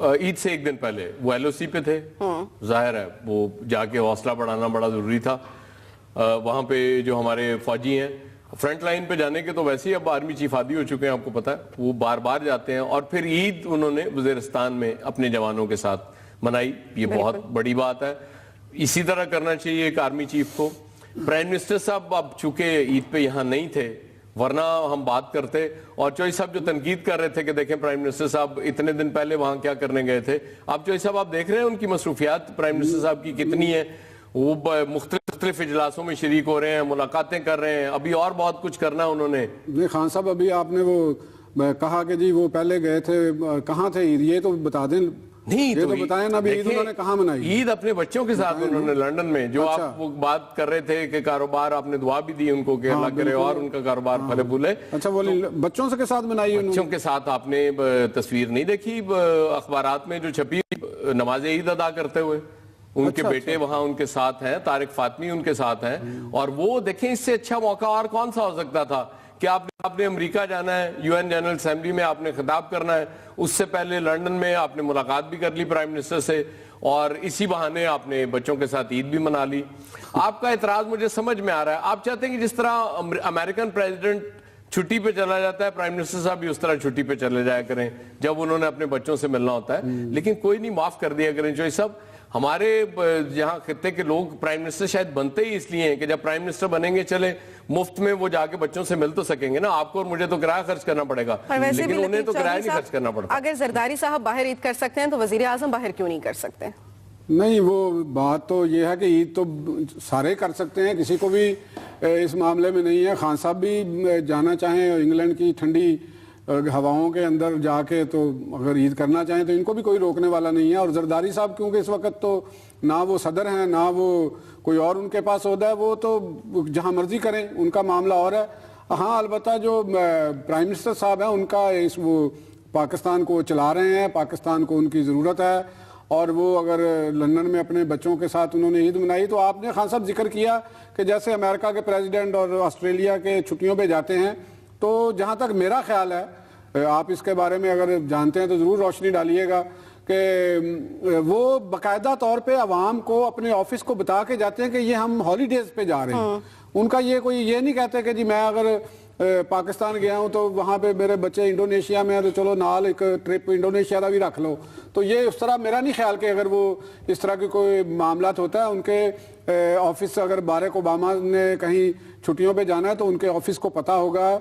عید سے ایک دن پہلے وہ ایل او سی پہ تھے، ظاہر ہے وہ جا کے حوصلہ بڑھانا بڑا ضروری تھا۔ وہاں پہ جو ہمارے فوجی ہیں فرنٹ لائن پہ جانے کے تو ویسے ہی اب آرمی چیف عادی ہو چکے ہیں، آپ کو پتا ہے وہ بار بار جاتے ہیں، اور پھر عید انہوں نے وزیرستان میں اپنے جوانوں کے ساتھ منائی، یہ بہت بڑی بات ہے، اسی طرح کرنا چاہیے ایک آرمی چیف کو۔ پرائم منسٹر صاحب اب چونکہ عید پہ یہاں نہیں تھے ورنہ ہم بات کرتے، اور چوئی صاحب جو تنقید کر رہے تھے کہ دیکھیں پرائم منسٹر صاحب اتنے دن پہلے وہاں کیا کرنے گئے تھے، اب چوئی صاحب آپ دیکھ رہے ہیں ان کی مصروفیات پرائم منسٹر صاحب کی کتنی ہیں، وہ مختلف اجلاسوں میں شریک ہو رہے ہیں، ملاقاتیں کر رہے ہیں، ابھی اور بہت کچھ کرنا ہے انہوں نے۔ نہیں خان صاحب، ابھی آپ نے وہ کہا کہ جی وہ پہلے گئے تھے، کہاں تھے عید؟ یہ تو بتا دیں، نہیں یہ تو بتائیں نا، ابھی عید انہوں نے کہاں منائی؟ عید اپنے بچوں کے ساتھ انہوں نے لندن میں، جو آپ وہ بات کر رہے تھے کہ کاروبار، آپ نے دعا بھی دی ان کو کہ اللہ کرے اور ان کا کاروبار پھلے پھولے۔ اچھا، وہ بچوں کے ساتھ منائی انہوں نے؟ بچوں کے ساتھ آپ نے تصویر نہیں دیکھی اخبارات میں جو چھپی نماز عید ادا کرتے ہوئے؟ ان کے بیٹے وہاں ان کے ساتھ ہیں، طارق فاطمی ان کے ساتھ ہیں، اور وہ دیکھیں اس سے اچھا موقع اور کون سا ہو سکتا تھا کہ آپ نے امریکہ جانا ہے، یو این جنرل اسمبلی میں آپ نے خطاب کرنا ہے، اس سے پہلے لندن میں آپ نے ملاقات بھی کر لی پرائم منسٹر سے، اور اسی بہانے آپ نے بچوں کے ساتھ عید بھی منا لی۔ آپ کا اعتراض مجھے سمجھ میں آ رہا ہے، آپ چاہتے ہیں کہ جس طرح امریکن پریزیڈنٹ چھٹی پہ چلا جاتا ہے، پرائم منسٹر صاحب بھی اس طرح چھٹی پہ چلے جایا کریں جب انہوں نے اپنے بچوں سے ملنا ہوتا ہے، لیکن کوئی نہیں، معاف کر دیا کریں چوئی صاحب۔ ہمارے یہاں خطے کے لوگ پرائم منسٹر شاید بنتے ہی اس لیے ہیں کہ جب پرائم منسٹر بنیں گے چلے مفت میں وہ جا کے بچوں سے مل تو سکیں گے نا، آپ کو اور مجھے تو کرایہ خرچ کرنا پڑے گا، لیکن انہیں تو کرایہ نہیں خرچ کرنا پڑتا۔ اگر زرداری صاحب باہر عید کر سکتے ہیں تو وزیر اعظم باہر کیوں نہیں کر سکتے؟ نہیں، وہ بات تو یہ ہے کہ عید تو سارے کر سکتے ہیں، کسی کو بھی اس معاملے میں نہیں ہے۔ خان صاحب بھی جانا چاہیں انگلینڈ کی ٹھنڈی ہواؤں کے اندر جا کے تو اگر عید کرنا چاہیں تو ان کو بھی کوئی روکنے والا نہیں ہے۔ اور زرداری صاحب کیونکہ اس وقت تو نہ وہ صدر ہیں نہ وہ کوئی اور ان کے پاس عہدہ ہے، وہ تو جہاں مرضی کریں، ان کا معاملہ اور ہے۔ ہاں البتہ جو پرائم منسٹر صاحب ہیں ان کا وہ پاکستان کو چلا رہے ہیں، پاکستان کو ان کی ضرورت ہے، اور وہ اگر لندن میں اپنے بچوں کے ساتھ انہوں نے عید منائی تو آپ نے خان صاحب ذکر کیا کہ جیسے امریکہ کے پریزیڈنٹ اور آسٹریلیا کے چھٹیوں پہ جاتے ہیں، تو جہاں تک میرا خیال ہے آپ اس کے بارے میں اگر جانتے ہیں تو ضرور روشنی ڈالیے گا کہ وہ باقاعدہ طور پہ عوام کو اپنے آفس کو بتا کے جاتے ہیں کہ یہ ہم ہالیڈیز پہ جا رہے ہیں. ان کا یہ کوئی یہ نہیں کہتے کہ جی میں اگر پاکستان گیا ہوں تو وہاں پہ میرے بچے انڈونیشیا میں ہیں تو چلو نال ایک ٹرپ انڈونیشیا کا بھی رکھ لو. تو یہ اس طرح میرا نہیں خیال کہ اگر وہ اس طرح کی کوئی معاملات ہوتا ہے. ان کے آفس اگر باراک اوباما نے کہیں چھٹیوں پہ جانا ہے تو ان کے آفس کو پتہ ہوگا,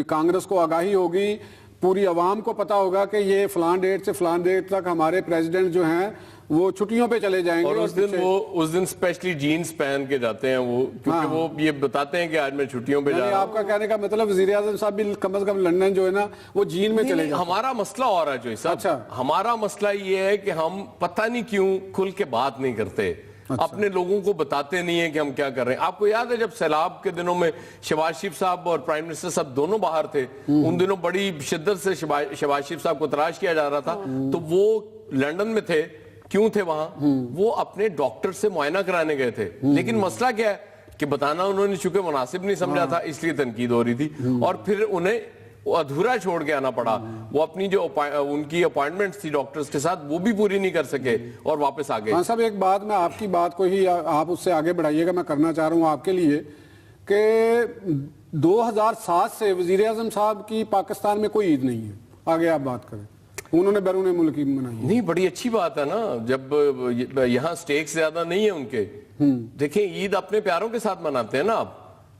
کانگریس کو آگاہی ہوگی, پوری عوام کو پتہ ہوگا کہ یہ فلان ڈیٹ سے فلان ڈیٹ تک ہمارے پریزیڈنٹ جو ہیں وہ چھٹیوں پہ چلے جائیں گے. اور اس دن اسپیشلی جینز پہن کے جاتے ہیں وہ, کیونکہ وہ یہ بتاتے ہیں کہ آج میں چھٹیوں پہ جا رہا ہوں. آپ کا کہنے کا مطلب وزیر اعظم صاحب بھی کم از کم لندن جو ہے نا وہ جین میں چلے جاتے ہیں. ہمارا مسئلہ اور ہے جو صاحب, ہمارا مسئلہ یہ ہے کہ ہم پتہ نہیں کیوں کھل کے بات نہیں کرتے, اپنے لوگوں کو بتاتے نہیں ہیں کہ ہم کیا کر رہے ہیں. آپ کو یاد ہے جب سیلاب کے دنوں میں شہباز شریف صاحب اور پرائم منسٹر صاحب دونوں باہر تھے, ان دنوں بڑی شدت سے شہباز شریف صاحب کو تلاش کیا جا رہا تھا, تو وہ لندن میں تھے. کیوں تھے وہاں؟ وہ اپنے ڈاکٹر سے معائنہ کرانے گئے تھے. لیکن مسئلہ کیا ہے کہ بتانا انہوں نے چونکہ مناسب نہیں سمجھا تھا, اس لیے تنقید ہو رہی تھی, اور پھر انہیں ادھورا چھوڑ کے آنا پڑا. وہ اپنی جو ان کی اپوائنٹمنٹس تھی ڈاکٹرز کے ساتھ وہ بھی پوری نہیں کر سکے اور واپس آ گئے. ہاں صاحب, ایک بات میں آپ کی بات کو ہی آپ اس سے آگے بڑھائیے گا, میں کرنا چاہ رہا ہوں آپ کے لیے کہ 2007 سے وزیر اعظم صاحب کی پاکستان میں کوئی عید نہیں ہے. آگے آپ بات کریں. انہوں نے بیرون ملک منائی. نہیں, بڑی اچھی بات ہے نا, جب یہاں سٹیکس زیادہ نہیں ہیں ان کے. دیکھیں عید اپنے پیاروں کے ساتھ مناتے ہیں نا آپ,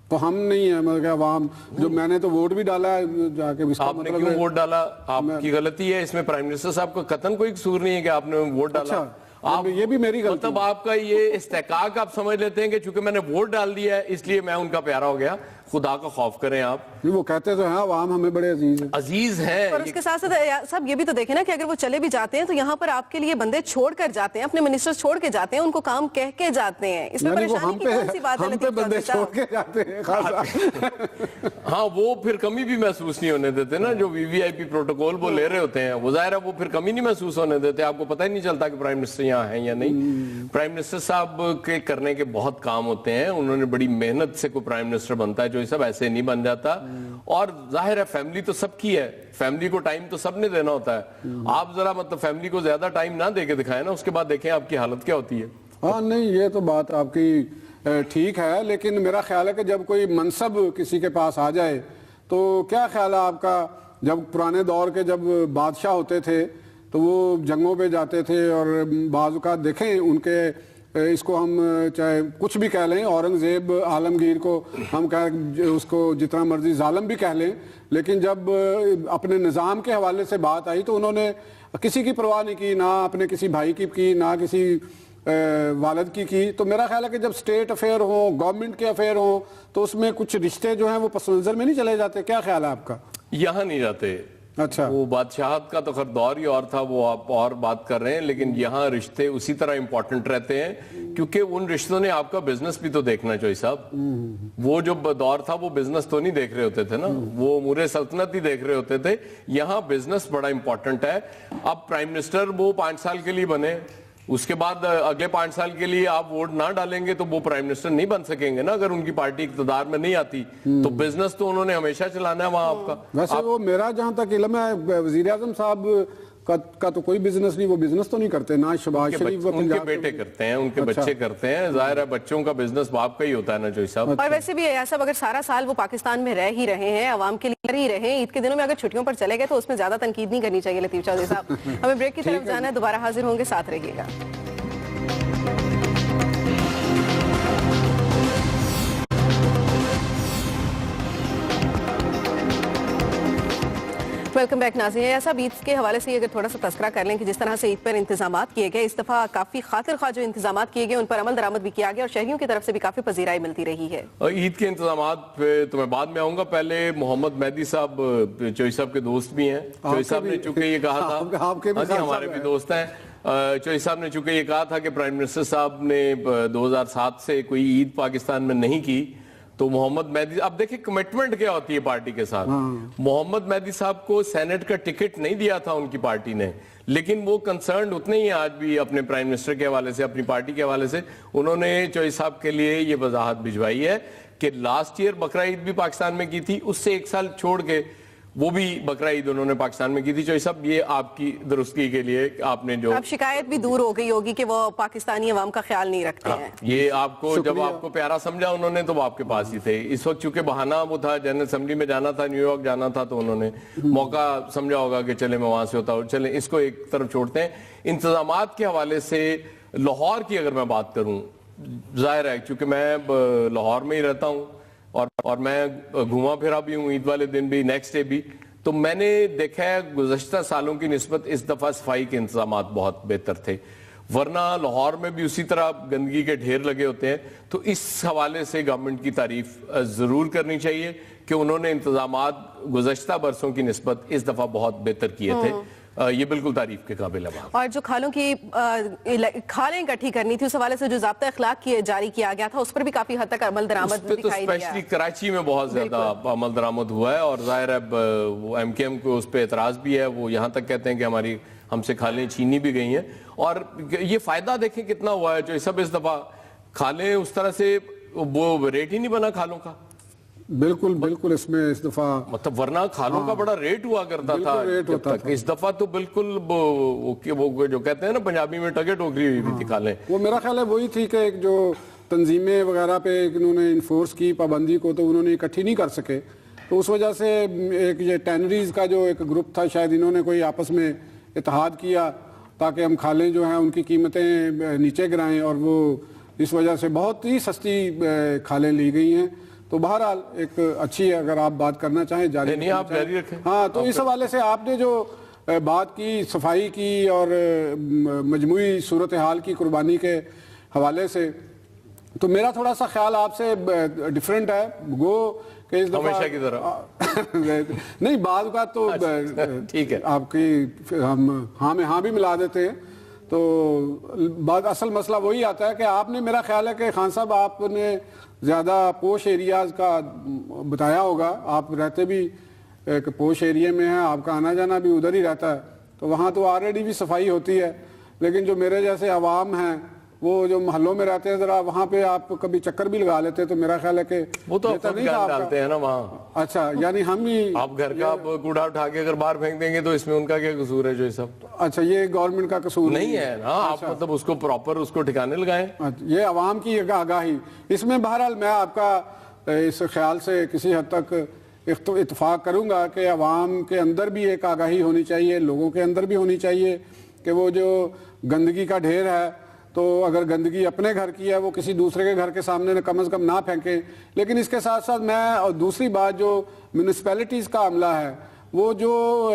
تو ہم نہیں ہیں مطلب عوام. جو میں نے تو ووٹ بھی ڈالا ہے جا کے. آپ نے کیوں ووٹ ڈالا؟ آپ کی غلطی ہے, اس میں پرائم منسٹر صاحب کا قطعاً کوئی قصور نہیں ہے کہ آپ نے ووٹ ڈالا. آپ یہ بھی میری غلطی, مطلب آپ کا یہ استحقاق آپ سمجھ لیتے ہیں کہ چونکہ میں نے ووٹ ڈال دیا ہے اس لیے میں ان کا پیارا ہو گیا. خدا کا خوف کریں آپ. وہ کہتے تو ہیں عوام ہمیں بڑے عزیز ہیں. اور اس کے ساتھ ساتھ صاحب یہ بھی تو دیکھیں نا کہ اگر وہ چلے بھی جاتے ہیں تو یہاں پر آپ کے لیے بندے چھوڑ کر جاتے ہیں, اپنے منسٹر چھوڑ کے جاتے ہیں, ان کو کام کہہ کے جاتے ہیں. اس میں پریشانی کی کون سی بات ہے؟ ہم پہ بندے چھوڑ کے جاتے ہیں. ہاں, وہ پھر کمی بھی محسوس نہیں ہونے دیتے نا, جو وی وی آئی پی پروٹوکول وہ لے رہے ہوتے ہیں, وہ ظاہر ہے وہ پھر کمی نہیں محسوس ہونے دیتے. آپ کو پتہ ہی نہیں چلتا کہ پرائم منسٹر یہاں ہیں یا نہیں. پرائم منسٹر صاحب کے کرنے کے بہت کام ہوتے ہیں, انہوں نے بڑی محنت سے کوئی پرائم منسٹر بنتا ہے, جو یہ سب ایسے نہیں بن جاتا. اور ظاہر ہے فیملی تو سب کی ہے, فیملی کو ٹائم تو سب نے دینا ہوتا ہے. آپ ذرا مطلب فیملی کو زیادہ ٹائم نہ دے کے دکھائیں نا, اس کے بعد دیکھیں آپ کی حالت کیا ہوتی ہے. ہاں نہیں, یہ تو بات آپ کی ٹھیک ہے, لیکن میرا خیال ہے کہ جب کوئی منصب کسی کے پاس آ جائے تو کیا خیال ہے آپ کا, جب پرانے دور کے جب بادشاہ ہوتے تھے تو وہ جنگوں پہ جاتے تھے, اور بعض اوقات دیکھیں ان کے اس کو ہم چاہے کچھ بھی کہہ لیں, اورنگزیب عالمگیر کو ہم اس کو جتنا مرضی ظالم بھی کہہ لیں, لیکن جب اپنے نظام کے حوالے سے بات آئی تو انہوں نے کسی کی پرواہ نہیں کی, نہ اپنے کسی بھائی کی, نہ کسی والد کی. تو میرا خیال ہے کہ جب اسٹیٹ افیئر ہوں, گورنمنٹ کے افیئر ہوں, تو اس میں کچھ رشتے جو ہیں وہ پس منظر میں نہیں چلے جاتے. کیا خیال ہے آپ کا؟ یہاں نہیں جاتے. اچھا, وہ بادشاہت کا تو خیر دور ہی اور تھا, وہ آپ اور بات کر رہے ہیں, لیکن یہاں رشتے اسی طرح امپورٹنٹ رہتے ہیں, کیونکہ ان رشتوں نے آپ کا بزنس بھی تو دیکھنا چاہیے صاحب. وہ جو دور تھا وہ بزنس تو نہیں دیکھ رہے ہوتے تھے نا, وہ امور سلطنت ہی دیکھ رہے ہوتے تھے. یہاں بزنس بڑا امپورٹنٹ ہے. اب پرائم منسٹر وہ 5 سال کے لیے بنے, اس کے بعد اگلے 5 سال کے لیے آپ ووٹ نہ ڈالیں گے تو وہ پرائم منسٹر نہیں بن سکیں گے نا, اگر ان کی پارٹی اقتدار میں نہیں آتی. تو بزنس تو انہوں نے ہمیشہ چلانا ہے وہاں آپ کا. ویسے وہ میرا جہاں تک علم ہے وزیر اعظم صاحب کا تو کوئی بزنس نہیں, وہ بزنس تو نہیں کرتے, نہ شہباز شریف ان کے بیٹے کرتے ہیں, ان کے بچے کرتے ہیں. ظاہر ہے بچوں کا بزنس باپ کا ہی ہوتا ہے نا جوئی صاحب. اور ویسے بھی ایسا اگر سارا سال وہ پاکستان میں رہ ہی رہے ہیں, عوام کے لیے ہی رہے, عید کے دنوں میں اگر چھٹیوں پر چلے گئے تو اس میں زیادہ تنقید نہیں کرنی چاہیے. لطیف چودھری صاحب, ہمیں بریک کی طرف جانا ہے, دوبارہ حاضر ہوں گے, ساتھ رہیے گا. ویلکم بیک ناظرین. ایسا عید کے حوالے سے اگر تھوڑا سا تذکرہ کر لیں کہ جس طرح سے عید پر انتظامات کیے گئے, اس دفعہ کافی خاطر خواہ جو انتظامات کیے گئے ان پر عمل درآمد بھی کیا گیا, اور شہریوں کی طرف سے بھی کافی پذیرائی ملتی رہی ہے. عید کے انتظامات پہ تو میں بعد میں آؤں گا. پہلے محمد مہدی صاحب چوئی صاحب کے دوست بھی ہیں. چوئی صاحب نے چونکہ یہ کہا تھا, ہمارے بھی دوست ہیں, چوئی صاحب نے چونکہ یہ کہا تھا کہ پرائم منسٹر صاحب نے 2007 سے کوئی عید پاکستان میں نہیں کی, تو محمد مہدی, اب دیکھیں کمٹمنٹ کیا ہوتی ہے پارٹی کے ساتھ. محمد مہدی صاحب کو سینٹ کا ٹکٹ نہیں دیا تھا ان کی پارٹی نے, لیکن وہ کنسرنڈ اتنے ہی آج بھی اپنے پرائم منسٹر کے حوالے سے, اپنی پارٹی کے حوالے سے. انہوں نے چوئی صاحب کے لیے یہ وضاحت بھجوائی ہے کہ لاسٹ ایئر بقرہ عید بھی پاکستان میں کی تھی, اس سے 1 سال چھوڑ کے وہ بھی بقرہ عید انہوں نے پاکستان میں کی تھی. چوہدری صاحب یہ آپ کی درستگی کے لیے آپ نے جو اب شکایت بھی دور ہو گئی ہوگی کہ وہ پاکستانی عوام کا خیال نہیں رکھتے ہیں. یہ آپ کو جب آپ کو پیارا سمجھا انہوں نے تو وہ آپ کے پاس ہی تھے. اس وقت چونکہ بہانہ وہ تھا جنرل اسمبلی میں جانا تھا, نیو یارک جانا تھا, تو انہوں نے موقع سمجھا ہوگا کہ چلے میں وہاں سے ہوتا ہوں. چلیں اس کو ایک طرف چھوڑتے ہیں. انتظامات کے حوالے سے لاہور کی اگر میں بات کروں, ظاہر ہے چونکہ میں لاہور میں ہی رہتا ہوں اور میں گھوما پھرا بھی ہوں عید والے دن بھی, نیکسٹ ڈے بھی, تو میں نے دیکھا ہے گزشتہ سالوں کی نسبت اس دفعہ صفائی کے انتظامات بہت بہتر تھے. ورنہ لاہور میں بھی اسی طرح گندگی کے ڈھیر لگے ہوتے ہیں. تو اس حوالے سے گورنمنٹ کی تعریف ضرور کرنی چاہیے کہ انہوں نے انتظامات گزشتہ برسوں کی نسبت اس دفعہ بہت بہتر کیے تھے. یہ بالکل تعریف کے قابل ہے بات. اور جو کھالوں کی کھالیں اکٹھی کرنی تھی اس حوالے سے جو ضابطہ اخلاق جاری کیا گیا تھا اس پر بھی کافی حد تک عمل درآمد دکھائی دیا. اسپیشلی کراچی میں بہت زیادہ عمل درآمد ہوا ہے, اور ظاہر ہے وہ ایم کے ایم کو اس پہ اعتراض بھی ہے. وہ یہاں تک کہتے ہیں کہ ہم سے کھالیں چھینی بھی گئی ہیں. اور یہ فائدہ دیکھیں کتنا ہوا ہے. جو سب اس دفعہ کھالیں اس طرح سے وہ ریٹ ہی نہیں بنا کھالوں کا. بالکل اس میں اس دفعہ مطلب ورنہ کھالوں کا بڑا ریٹ ہوا کرتا تھا. اس دفعہ تو بالکل وہ جو کہتے ہیں نا پنجابی میں ٹگے ٹوکری ہوئی تھی کھالیں. وہ میرا خیال ہے وہی تھی کہ جو تنظیمیں وغیرہ پہ انہوں نے انفورس کی پابندی کو تو انہوں نے اکٹھی نہیں کر سکے. تو اس وجہ سے ایک یہ ٹینریز کا جو ایک گروپ تھا شاید انہوں نے کوئی آپس میں اتحاد کیا تاکہ ہم کھالیں جو ہیں ان کی قیمتیں نیچے گرائیں, اور وہ اس وجہ سے بہت ہی سستی کھالیں لی گئی ہیں. تو بہرحال ایک اچھی ہے, اگر آپ بات کرنا چاہیں جاری نہیں آپ جاری رکھیں. ہاں تو اس حوالے سے آپ نے جو بات کی صفائی کی اور مجموعی صورتحال کی قربانی کے حوالے سے, تو میرا تھوڑا سا خیال آپ سے ڈیفرنٹ ہے. گو کہ اس دفعہ ہمیشہ کی طرح نہیں, بعض اوقات تو ٹھیک ہے آپ کی ہم ہاں میں ہاں بھی ملا دیتے ہیں. تو بعض اصل مسئلہ وہی آتا ہے کہ آپ نے, میرا خیال ہے کہ خان صاحب آپ نے زیادہ پوش ایریاز کا بتایا ہوگا. آپ رہتے بھی ایک پوش ایریے میں ہیں, آپ کا آنا جانا بھی ادھر ہی رہتا ہے, تو وہاں تو آلریڈی بھی صفائی ہوتی ہے. لیکن جو میرے جیسے عوام ہیں وہ جو محلوں میں رہتے ہیں, ذرا وہاں پہ آپ کبھی چکر بھی لگا لیتے, تو میرا خیال ہے کہ وہ تو ڈالتے ہیں نا وہاں. اچھا یعنی ہم ہی آپ گھر کا کوڑا اٹھا کے اگر باہر پھینک دیں گے تو اس میں ان کا کیا قصور ہے؟ جو یہ سب اچھا یہ گورنمنٹ کا قصور نہیں ہے نا. آپ مطلب اس کو پراپر اس کو ٹھکانے لگائیں. یہ عوام کی آگاہی اس میں. بہرحال میں آپ کا اس خیال سے کسی حد تک اتفاق کروں گا کہ عوام کے اندر بھی ایک آگاہی ہونی چاہیے, لوگوں کے اندر بھی ہونی چاہیے کہ وہ جو گندگی کا ڈھیر ہے تو اگر گندگی اپنے گھر کی ہے وہ کسی دوسرے کے گھر کے سامنے کم از کم نہ پھینکیں. لیکن اس کے ساتھ ساتھ میں اور دوسری بات جو میونسپیلٹیز کا عملہ ہے, وہ جو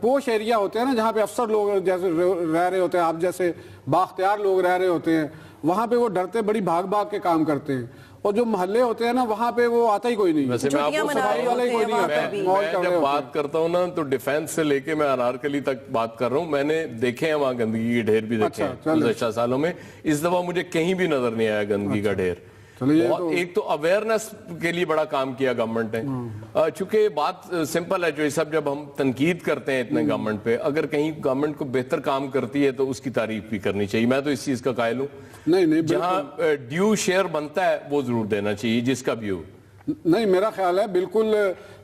پوش ایریا ہوتے ہیں نا جہاں پہ افسر لوگ جیسے رہ رہے ہوتے ہیں, آپ جیسے بااختیار لوگ رہ رہے ہوتے ہیں, وہاں پہ وہ ڈرتے بڑی بھاگ بھاگ کے کام کرتے ہیں. اور جو محلے ہوتے ہیں نا وہاں پہ وہ آتا ہی کوئی نہیں. ویسے میں آپ کو جب بات کرتا ہوں نا تو ڈیفینس سے لے کے میں انارکلی تک بات کر رہا ہوں. میں نے دیکھے ہیں وہاں گندگی کے ڈھیر بھی دیکھے ہیں گزشتہ سالوں میں. اس دفعہ مجھے کہیں بھی نظر نہیں آیا گندگی کا ڈھیر. ایک تو اویئرنیس کے لیے بڑا کام کیا گورنمنٹ نے, چونکہ بات سمپل ہے. جو یہ سب جب ہم تنقید کرتے ہیں اتنے گورنمنٹ پہ, اگر کہیں گورنمنٹ کو بہتر کام کرتی ہے تو اس کی تعریف بھی کرنی چاہیے. میں تو اس چیز کا قائل ہوں. جہاں ڈیو شیئر بنتا ہے وہ ضرور دینا چاہیے جس کا بھی ہو. نہیں میرا خیال ہے بالکل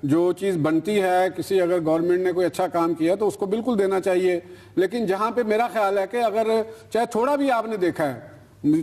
جو چیز بنتی ہے کسی اگر گورنمنٹ نے کوئی اچھا کام کیا تو اس کو بالکل دینا چاہیے. لیکن جہاں پہ میرا خیال ہے کہ اگر چاہے تھوڑا بھی آپ نے دیکھا ہے,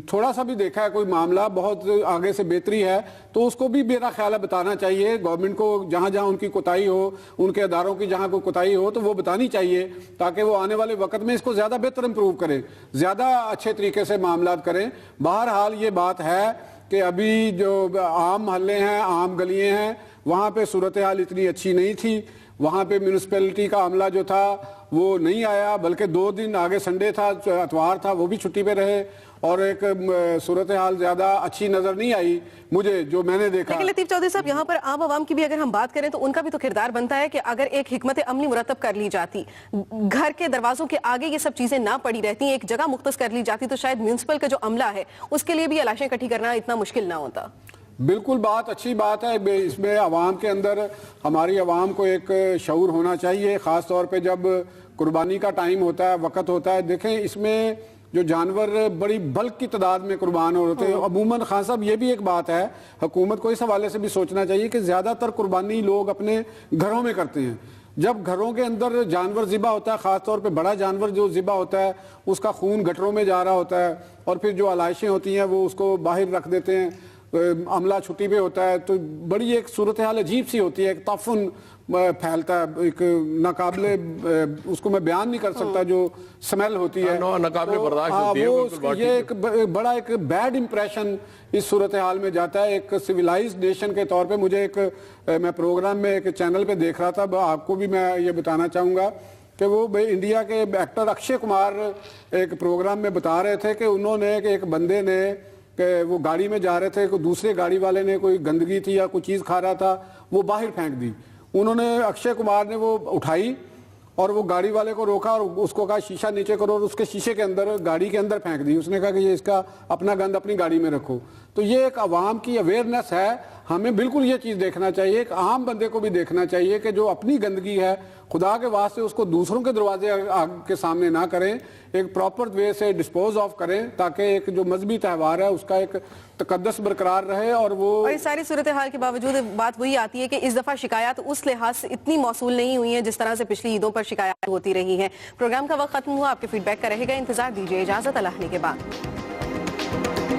تھوڑا سا بھی دیکھا ہے کوئی معاملہ بہت آگے سے بہتری ہے, تو اس کو بھی میرا خیال ہے بتانا چاہیے گورنمنٹ کو. جہاں جہاں ان کی کوتاہی ہو, ان کے اداروں کی جہاں کوئی کوتاہی ہو تو وہ بتانی چاہیے, تاکہ وہ آنے والے وقت میں اس کو زیادہ بہتر امپروو کریں, زیادہ اچھے طریقے سے معاملات کریں. بہرحال یہ بات ہے کہ ابھی جو عام محلے ہیں, عام گلیاں ہیں, وہاں پہ صورتحال اتنی اچھی نہیں تھی. وہاں پہ میونسپلٹی کا عملہ جو تھا وہ نہیں آیا, بلکہ 2 دن آگے سنڈے تھا, اتوار تھا, وہ بھی چھٹی پہ رہے, اور ایک صورتحال زیادہ اچھی نظر نہیں آئی مجھے جو میں نے دیکھا. لیکن لطیف چودھری صاحب یہاں پر عام عوام کی بھی اگر ہم بات کریں تو ان کا بھی تو کردار بنتا ہے کہ اگر ایک حکمت عملی مرتب کر لی جاتی, گھر کے دروازوں کے آگے یہ سب چیزیں نہ پڑی رہتی, ایک جگہ مختص کر لی جاتی, تو شاید میونسپل کا جو عملہ ہے اس کے لیے بھی لاشیں اکٹھی کرنا اتنا مشکل نہ ہوتا. بالکل بات اچھی بات ہے. اس میں عوام کے اندر, ہماری عوام کو ایک شعور ہونا چاہیے, خاص طور پہ جب قربانی کا ٹائم ہوتا ہے, وقت ہوتا ہے. دیکھیں اس میں جو جانور بڑی بلک کی تعداد میں قربان ہو رہے تھے. عموماً خان صاحب یہ بھی ایک بات ہے, حکومت کو اس حوالے سے بھی سوچنا چاہیے کہ زیادہ تر قربانی لوگ اپنے گھروں میں کرتے ہیں. جب گھروں کے اندر جانور ذبح ہوتا ہے, خاص طور پہ بڑا جانور جو ذبح ہوتا ہے, اس کا خون گٹروں میں جا رہا ہوتا ہے, اور پھر جو علائشیں ہوتی ہیں وہ اس کو باہر رکھ دیتے ہیں, عملہ چھٹی پہ ہوتا ہے, تو بڑی ایک صورتحال عجیب سی ہوتی ہے, ایک تعفن پھیلتا ہے, ایک ناقابل, اس کو میں بیان نہیں کر سکتا جو سمیل ہوتی ہے, ناقابل برداشت ہوتی ہے. یہ ایک بڑا ایک بیڈ امپریشن اس صورتحال میں جاتا ہے. ایک سویلائزڈ نیشن کے طور پہ مجھے ایک, میں پروگرام میں ایک چینل پہ دیکھ رہا تھا, آپ کو بھی میں یہ بتانا چاہوں گا کہ وہ انڈیا کے ایکٹر اکشے کمار ایک پروگرام میں بتا رہے تھے کہ انہوں نے ایک بندے نے, کہ وہ گاڑی میں جا رہے تھے, کوئی دوسرے گاڑی والے نے کوئی گندگی تھی یا کوئی چیز کھا رہا تھا, وہ باہر پھینک دی. انہوں نے, اکشے کمار نے وہ اٹھائی اور وہ گاڑی والے کو روکا اور اس کو کہا شیشہ نیچے کرو, اور اس کے شیشے کے اندر, گاڑی کے اندر پھینک دی. اس نے کہا کہ یہ اس کا اپنا گند اپنی گاڑی میں رکھو. تو یہ ایک عوام کی اویئرنیس ہے, ہمیں بالکل یہ چیز دیکھنا چاہیے, ایک عام بندے کو بھی دیکھنا چاہیے کہ جو اپنی گندگی ہے خدا کے واسطے اس کو دوسروں کے دروازے کے سامنے نہ کریں, ایک پراپر وے سے ڈسپوز آف کریں, تاکہ ایک جو مذہبی تہوار ہے اس کا ایک تقدس برقرار رہے. اور اس ساری صورتحال کے باوجود بات وہی آتی ہے کہ اس دفعہ شکایات اس لحاظ سے اتنی موصول نہیں ہوئی ہیں جس طرح سے پچھلی عیدوں پر شکایات ہوتی رہی ہیں. پروگرام کا وقت ختم ہوا, آپ کے فیڈ بیک کا رہے گا انتظار. دیجیے اجازت, اللہ حافظ کے بعد.